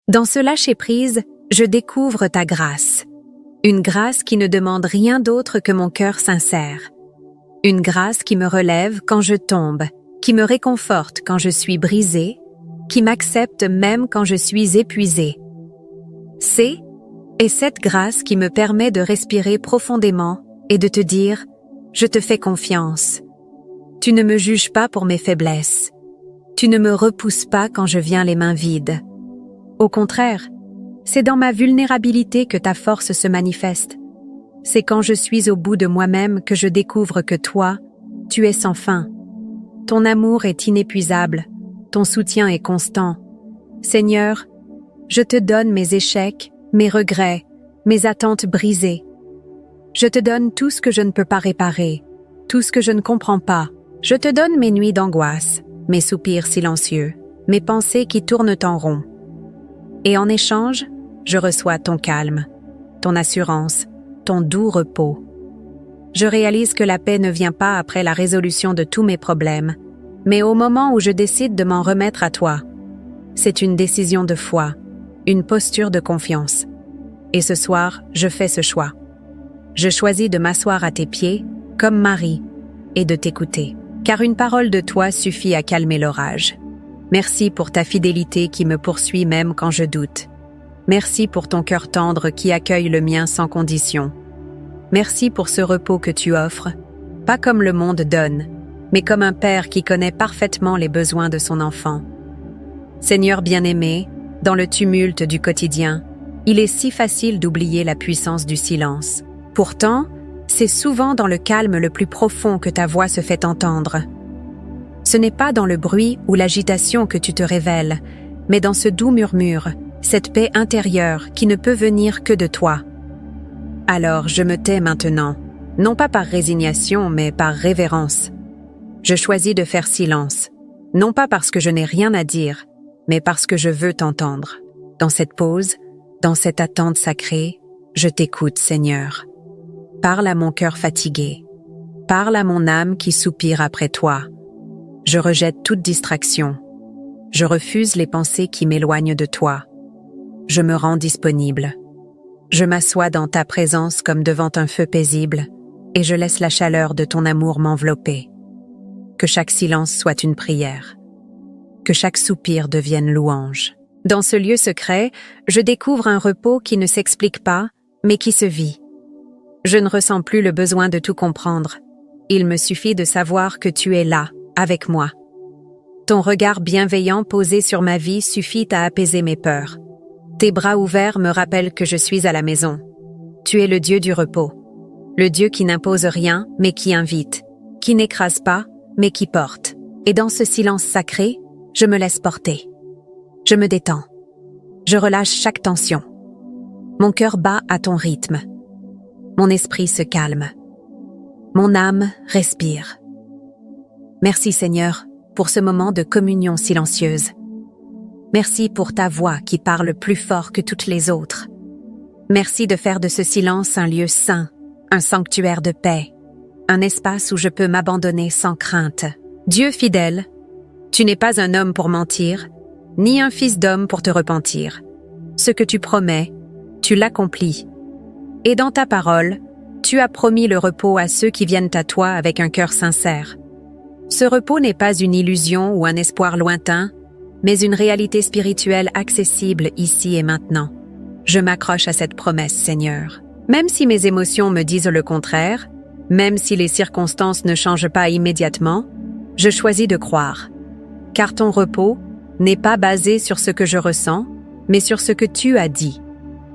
Dans ce lâcher-prise, je découvre ta grâce. Une grâce qui ne demande rien d'autre que mon cœur sincère. Une grâce qui me relève quand je tombe, qui me réconforte quand je suis brisée, qui m'accepte même quand je suis épuisée. C'est cette grâce qui me permet de respirer profondément et de te dire « Je te fais confiance ». Tu ne me juges pas pour mes faiblesses. Tu ne me repousses pas quand je viens les mains vides. Au contraire, c'est dans ma vulnérabilité que ta force se manifeste. C'est quand je suis au bout de moi-même que je découvre que toi, tu es sans fin. Ton amour est inépuisable, ton soutien est constant. Seigneur, je te donne mes échecs, mes regrets, mes attentes brisées. Je te donne tout ce que je ne peux pas réparer, tout ce que je ne comprends pas. Je te donne mes nuits d'angoisse, mes soupirs silencieux, mes pensées qui tournent en rond. Et en échange, je reçois ton calme, ton assurance, ton doux repos. Je réalise que la paix ne vient pas après la résolution de tous mes problèmes, mais au moment où je décide de m'en remettre à toi. C'est une décision de foi, une posture de confiance. Et ce soir, je fais ce choix. Je choisis de m'asseoir à tes pieds, comme Marie, et de t'écouter. Car une parole de toi suffit à calmer l'orage. Merci pour ta fidélité qui me poursuit même quand je doute. Merci pour ton cœur tendre qui accueille le mien sans condition. Merci pour ce repos que tu offres, pas comme le monde donne, mais comme un père qui connaît parfaitement les besoins de son enfant. Seigneur bien-aimé, dans le tumulte du quotidien, il est si facile d'oublier la puissance du silence. Pourtant, c'est souvent dans le calme le plus profond que ta voix se fait entendre. Ce n'est pas dans le bruit ou l'agitation que tu te révèles, mais dans ce doux murmure, cette paix intérieure qui ne peut venir que de toi. Alors je me tais maintenant, non pas par résignation, mais par révérence. Je choisis de faire silence, non pas parce que je n'ai rien à dire, mais parce que je veux t'entendre. Dans cette pause, dans cette attente sacrée, je t'écoute, Seigneur. Parle à mon cœur fatigué. Parle à mon âme qui soupire après toi. Je rejette toute distraction. Je refuse les pensées qui m'éloignent de toi. Je me rends disponible. Je m'assois dans ta présence comme devant un feu paisible et je laisse la chaleur de ton amour m'envelopper. Que chaque silence soit une prière. Que chaque soupir devienne louange. Dans ce lieu secret, je découvre un repos qui ne s'explique pas, mais qui se vit. Je ne ressens plus le besoin de tout comprendre. Il me suffit de savoir que tu es là, avec moi. Ton regard bienveillant posé sur ma vie suffit à apaiser mes peurs. Tes bras ouverts me rappellent que je suis à la maison. Tu es le Dieu du repos. Le Dieu qui n'impose rien, mais qui invite. Qui n'écrase pas, mais qui porte. Et dans ce silence sacré, je me laisse porter. Je me détends. Je relâche chaque tension. Mon cœur bat à ton rythme. Mon esprit se calme. Mon âme respire. Merci Seigneur pour ce moment de communion silencieuse. Merci pour ta voix qui parle plus fort que toutes les autres. Merci de faire de ce silence un lieu saint, un sanctuaire de paix, un espace où je peux m'abandonner sans crainte. Dieu fidèle, tu n'es pas un homme pour mentir, ni un fils d'homme pour te repentir. Ce que tu promets, tu l'accomplis. Et dans ta parole, tu as promis le repos à ceux qui viennent à toi avec un cœur sincère. Ce repos n'est pas une illusion ou un espoir lointain, mais une réalité spirituelle accessible ici et maintenant. Je m'accroche à cette promesse, Seigneur. Même si mes émotions me disent le contraire, même si les circonstances ne changent pas immédiatement, je choisis de croire. Car ton repos n'est pas basé sur ce que je ressens, mais sur ce que tu as dit.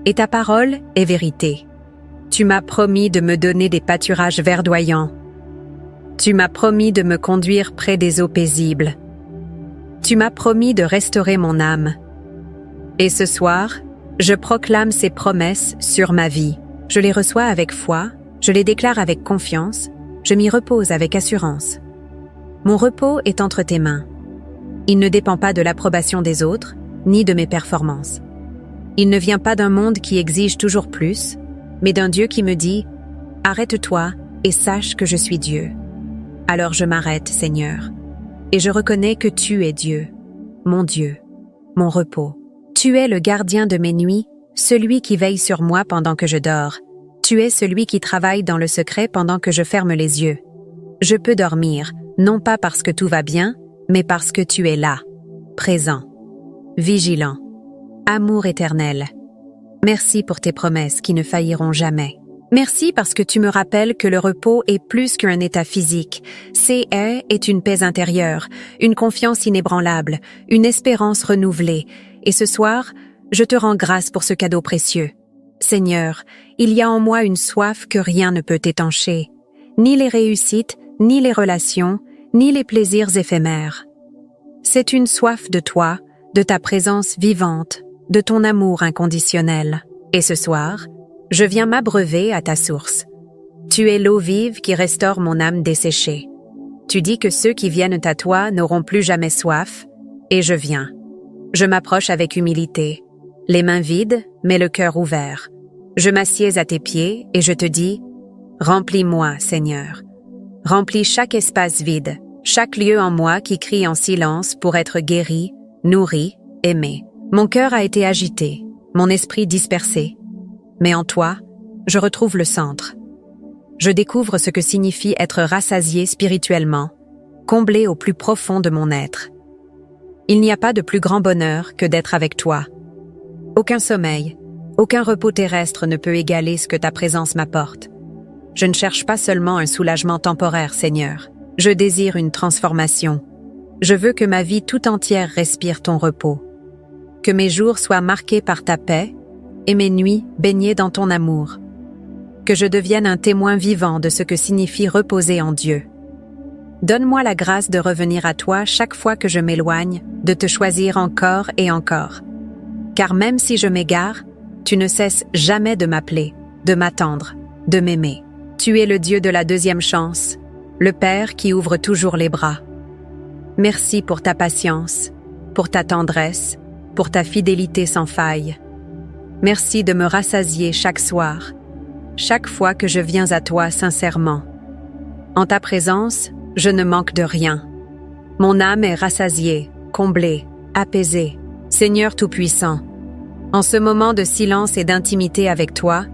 Et ta parole est vérité. Tu m'as promis de me donner des pâturages verdoyants. Tu m'as promis de me conduire près des eaux paisibles. Tu m'as promis de restaurer mon âme. Et ce soir, je proclame ces promesses sur ma vie. Je les reçois avec foi, je les déclare avec confiance, je m'y repose avec assurance. Mon repos est entre tes mains. Il ne dépend pas de l'approbation des autres, ni de mes performances. Il ne vient pas d'un monde qui exige toujours plus, mais d'un Dieu qui me dit « Arrête-toi et sache que je suis Dieu ». Alors je m'arrête, Seigneur, et je reconnais que tu es Dieu, mon repos. Tu es le gardien de mes nuits, celui qui veille sur moi pendant que je dors. Tu es celui qui travaille dans le secret pendant que je ferme les yeux. Je peux dormir, non pas parce que tout va bien, mais parce que tu es là, présent, vigilant, amour éternel. Merci pour tes promesses qui ne failliront jamais. Merci parce que tu me rappelles que le repos est plus qu'un état physique. Est une paix intérieure, une confiance inébranlable, une espérance renouvelée. Et ce soir, je te rends grâce pour ce cadeau précieux. Seigneur, il y a en moi une soif que rien ne peut étancher. Ni les réussites, ni les relations, ni les plaisirs éphémères. C'est une soif de toi, de ta présence vivante, de ton amour inconditionnel. Et ce soir, je viens m'abreuver à ta source. Tu es l'eau vive qui restaure mon âme desséchée. Tu dis que ceux qui viennent à toi n'auront plus jamais soif, et je viens. Je m'approche avec humilité, les mains vides, mais le cœur ouvert. Je m'assieds à tes pieds et je te dis, remplis-moi, Seigneur. Remplis chaque espace vide, chaque lieu en moi qui crie en silence pour être guéri, nourri, aimé. Mon cœur a été agité, mon esprit dispersé. Mais en toi, je retrouve le centre. Je découvre ce que signifie être rassasié spirituellement, comblé au plus profond de mon être. Il n'y a pas de plus grand bonheur que d'être avec toi. Aucun sommeil, aucun repos terrestre ne peut égaler ce que ta présence m'apporte. Je ne cherche pas seulement un soulagement temporaire, Seigneur. Je désire une transformation. Je veux que ma vie tout entière respire ton repos. Que mes jours soient marqués par ta paix et mes nuits baignées dans ton amour. Que je devienne un témoin vivant de ce que signifie reposer en Dieu. Donne-moi la grâce de revenir à toi chaque fois que je m'éloigne, de te choisir encore et encore. Car même si je m'égare, tu ne cesses jamais de m'appeler, de m'attendre, de m'aimer. Tu es le Dieu de la deuxième chance, le Père qui ouvre toujours les bras. Merci pour ta patience, pour ta tendresse, pour ta fidélité sans faille. Merci de me rassasier chaque soir, chaque fois que je viens à toi sincèrement. En ta présence, je ne manque de rien. Mon âme est rassasiée, comblée, apaisée. Seigneur Tout-Puissant, en ce moment de silence et d'intimité avec toi,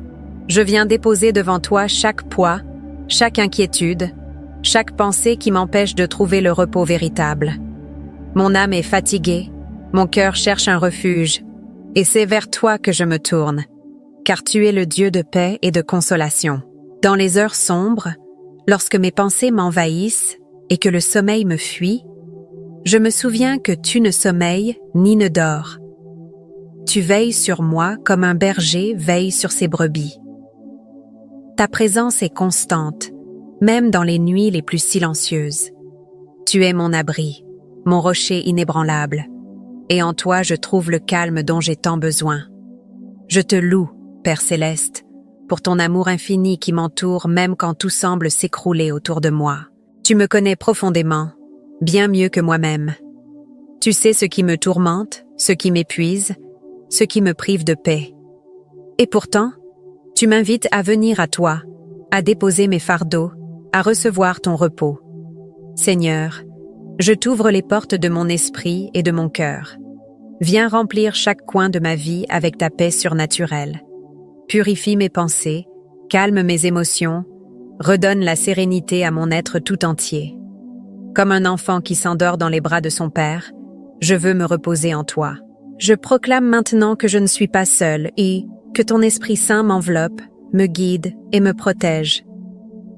je viens déposer devant toi chaque poids, chaque inquiétude, chaque pensée qui m'empêche de trouver le repos véritable. Mon âme est fatiguée, mon cœur cherche un refuge, et c'est vers toi que je me tourne, car tu es le Dieu de paix et de consolation. Dans les heures sombres, lorsque mes pensées m'envahissent et que le sommeil me fuit, je me souviens que tu ne sommeilles ni ne dors. Tu veilles sur moi comme un berger veille sur ses brebis. Ta présence est constante, même dans les nuits les plus silencieuses. Tu es mon abri, mon rocher inébranlable, et en toi je trouve le calme dont j'ai tant besoin. Je te loue, Père Céleste, pour ton amour infini qui m'entoure même quand tout semble s'écrouler autour de moi. Tu me connais profondément, bien mieux que moi-même. Tu sais ce qui me tourmente, ce qui m'épuise, ce qui me prive de paix. Et pourtant, tu m'invites à venir à toi, à déposer mes fardeaux, à recevoir ton repos. Seigneur, je t'ouvre les portes de mon esprit et de mon cœur. Viens remplir chaque coin de ma vie avec ta paix surnaturelle. Purifie mes pensées, calme mes émotions, redonne la sérénité à mon être tout entier. Comme un enfant qui s'endort dans les bras de son père, je veux me reposer en toi. Je proclame maintenant que je ne suis pas seule et que ton Esprit Saint m'enveloppe, me guide et me protège.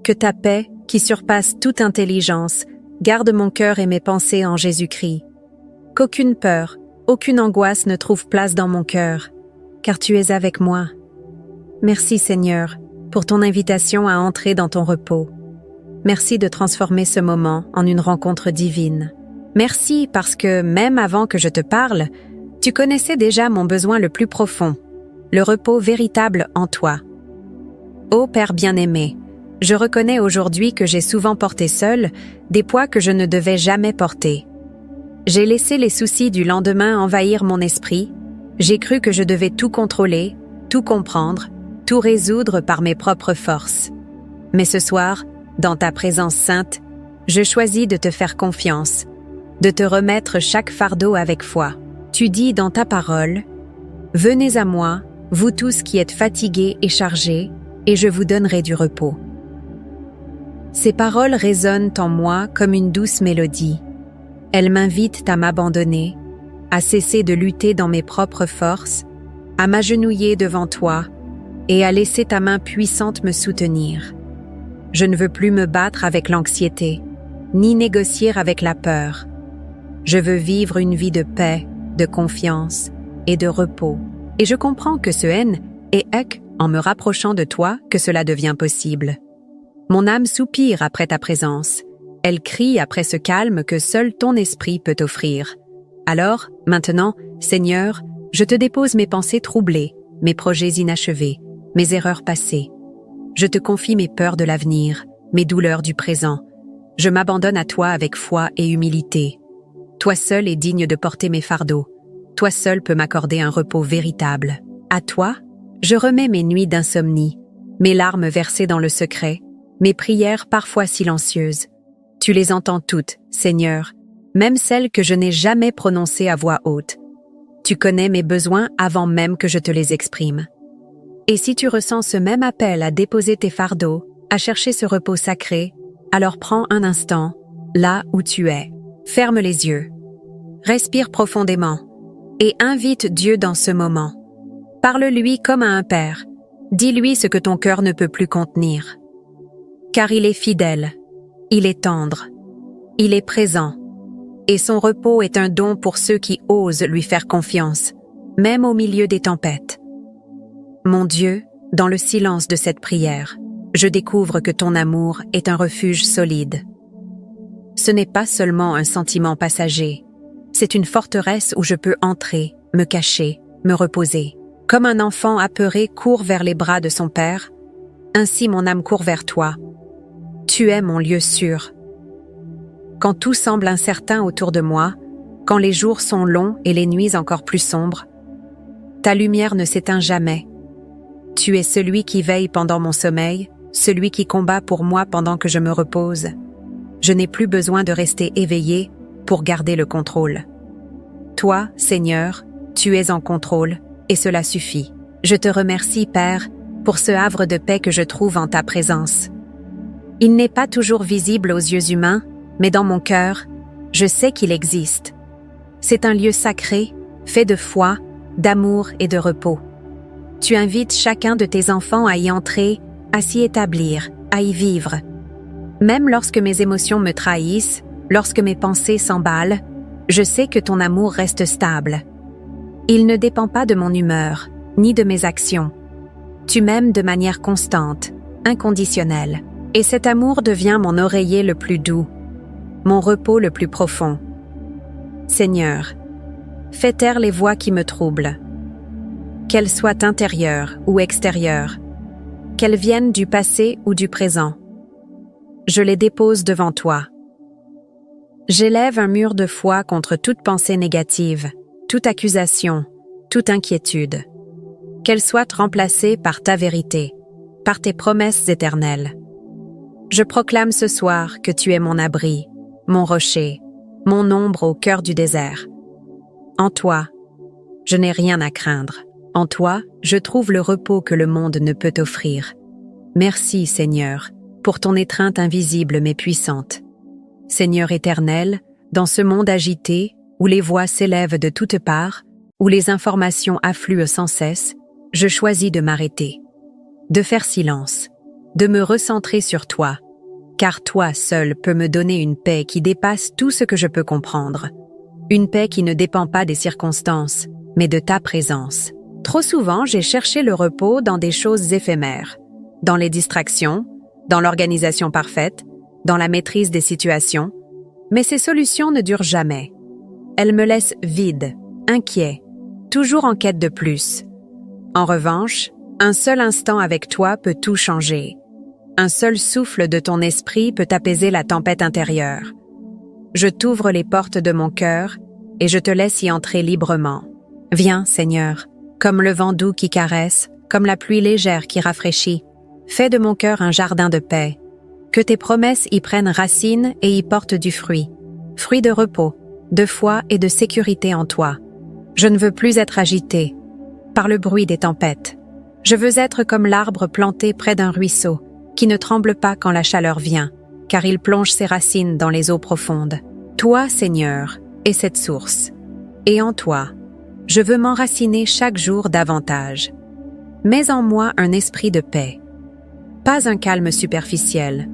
Que ta paix, qui surpasse toute intelligence, garde mon cœur et mes pensées en Jésus-Christ. Qu'aucune peur, aucune angoisse ne trouve place dans mon cœur, car tu es avec moi. Merci Seigneur, pour ton invitation à entrer dans ton repos. Merci de transformer ce moment en une rencontre divine. Merci parce que, même avant que je te parle, tu connaissais déjà mon besoin le plus profond, le repos véritable en toi. Ô Père bien-aimé, je reconnais aujourd'hui que j'ai souvent porté seul des poids que je ne devais jamais porter. J'ai laissé les soucis du lendemain envahir mon esprit, j'ai cru que je devais tout contrôler, tout comprendre, tout résoudre par mes propres forces. Mais ce soir, dans ta présence sainte, je choisis de te faire confiance, de te remettre chaque fardeau avec foi. Tu dis dans ta parole Venez à moi, vous tous qui êtes fatigués et chargés, et je vous donnerai du repos. » Ces paroles résonnent en moi comme une douce mélodie. Elles m'invitent à m'abandonner, à cesser de lutter dans mes propres forces, à m'agenouiller devant toi et à laisser ta main puissante me soutenir. Je ne veux plus me battre avec l'anxiété, ni négocier avec la peur. Je veux vivre une vie de paix, de confiance et de repos. Et je comprends que ce est en me rapprochant de toi que cela devient possible. Mon âme soupire après ta présence. Elle crie après ce calme que seul ton esprit peut offrir. Alors, maintenant, Seigneur, je te dépose mes pensées troublées, mes projets inachevés, mes erreurs passées. Je te confie mes peurs de l'avenir, mes douleurs du présent. Je m'abandonne à toi avec foi et humilité. Toi seul es digne de porter mes fardeaux. Toi seul peux m'accorder un repos véritable. À toi, je remets mes nuits d'insomnie, mes larmes versées dans le secret, mes prières parfois silencieuses. Tu les entends toutes, Seigneur, même celles que je n'ai jamais prononcées à voix haute. Tu connais mes besoins avant même que je te les exprime. Et si tu ressens ce même appel à déposer tes fardeaux, à chercher ce repos sacré, alors prends un instant, là où tu es. Ferme les yeux. Respire profondément et invite Dieu dans ce moment. Parle-lui comme à un père. Dis-lui ce que ton cœur ne peut plus contenir. Car il est fidèle, il est tendre, il est présent, et son repos est un don pour ceux qui osent lui faire confiance, même au milieu des tempêtes. Mon Dieu, dans le silence de cette prière, je découvre que ton amour est un refuge solide. Ce n'est pas seulement un sentiment passager, c'est une forteresse où je peux entrer, me cacher, me reposer. Comme un enfant apeuré court vers les bras de son père, ainsi mon âme court vers toi. Tu es mon lieu sûr. Quand tout semble incertain autour de moi, quand les jours sont longs et les nuits encore plus sombres, ta lumière ne s'éteint jamais. Tu es celui qui veille pendant mon sommeil, celui qui combat pour moi pendant que je me repose. Je n'ai plus besoin de rester éveillé pour garder le contrôle. Toi, Seigneur, tu es en contrôle, et cela suffit. Je te remercie, Père, pour ce havre de paix que je trouve en ta présence. Il n'est pas toujours visible aux yeux humains, mais dans mon cœur, je sais qu'il existe. C'est un lieu sacré, fait de foi, d'amour et de repos. Tu invites chacun de tes enfants à y entrer, à s'y établir, à y vivre. Même lorsque mes émotions me trahissent, lorsque mes pensées s'emballent, je sais que ton amour reste stable. Il ne dépend pas de mon humeur, ni de mes actions. Tu m'aimes de manière constante, inconditionnelle. Et cet amour devient mon oreiller le plus doux, mon repos le plus profond. Seigneur, fais taire les voix qui me troublent. Qu'elles soient intérieures ou extérieures, qu'elles viennent du passé ou du présent. Je les dépose devant toi. J'élève un mur de foi contre toute pensée négative, toute accusation, toute inquiétude. Qu'elle soit remplacée par ta vérité, par tes promesses éternelles. Je proclame ce soir que tu es mon abri, mon rocher, mon ombre au cœur du désert. En toi, je n'ai rien à craindre. En toi, je trouve le repos que le monde ne peut offrir. Merci, Seigneur, pour ton étreinte invisible mais puissante. Seigneur éternel, dans ce monde agité, où les voix s'élèvent de toutes parts, où les informations affluent sans cesse, je choisis de m'arrêter, de faire silence, de me recentrer sur toi, car toi seul peux me donner une paix qui dépasse tout ce que je peux comprendre. Une paix qui ne dépend pas des circonstances, mais de ta présence. Trop souvent, j'ai cherché le repos dans des choses éphémères, dans les distractions, dans l'organisation parfaite, dans la maîtrise des situations, mais ces solutions ne durent jamais. Elles me laissent vide, inquiet, toujours en quête de plus. En revanche, un seul instant avec toi peut tout changer. Un seul souffle de ton esprit peut apaiser la tempête intérieure. Je t'ouvre les portes de mon cœur et je te laisse y entrer librement. Viens, Seigneur, comme le vent doux qui caresse, comme la pluie légère qui rafraîchit. Fais de mon cœur un jardin de paix. Que tes promesses y prennent racine et y portent du fruit. Fruit de repos, de foi et de sécurité en toi. Je ne veux plus être agité. par le bruit des tempêtes. Je veux être comme l'arbre planté près d'un ruisseau, qui ne tremble pas quand la chaleur vient, car il plonge ses racines dans les eaux profondes. Toi, Seigneur, es cette source, et en toi, je veux m'enraciner chaque jour davantage. Mets en moi un esprit de paix. Pas un calme superficiel,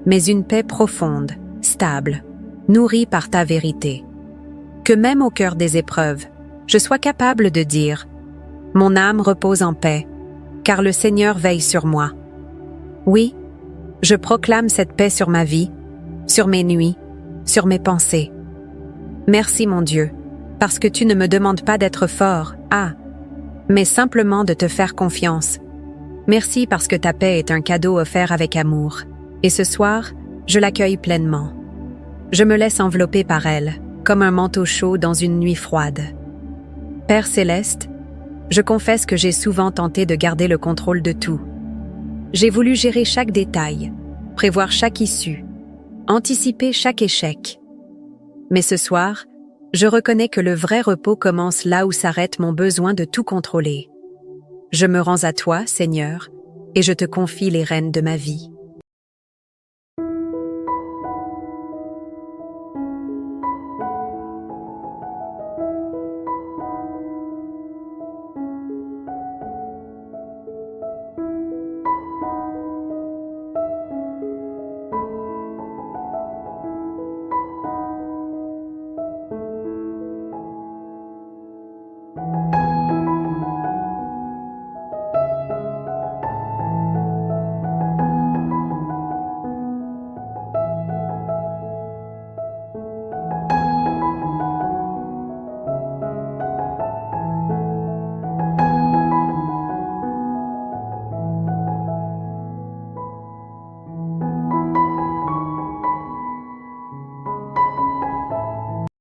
mais une paix profonde, stable, nourrie par ta vérité. Que même au cœur des épreuves, je sois capable de dire « Mon âme repose en paix, car le Seigneur veille sur moi. » Oui, je proclame cette paix sur ma vie, sur mes nuits, sur mes pensées. Merci mon Dieu, parce que tu ne me demandes pas d'être fort, mais simplement de te faire confiance. Merci parce que ta paix est un cadeau offert avec amour, et ce soir, je l'accueille pleinement. Je me laisse envelopper par elle, comme un manteau chaud dans une nuit froide. Père céleste, je confesse que j'ai souvent tenté de garder le contrôle de tout. J'ai voulu gérer chaque détail, prévoir chaque issue, anticiper chaque échec. Mais ce soir, je reconnais que le vrai repos commence là où s'arrête mon besoin de tout contrôler. Je me rends à toi, Seigneur, et je te confie les rênes de ma vie.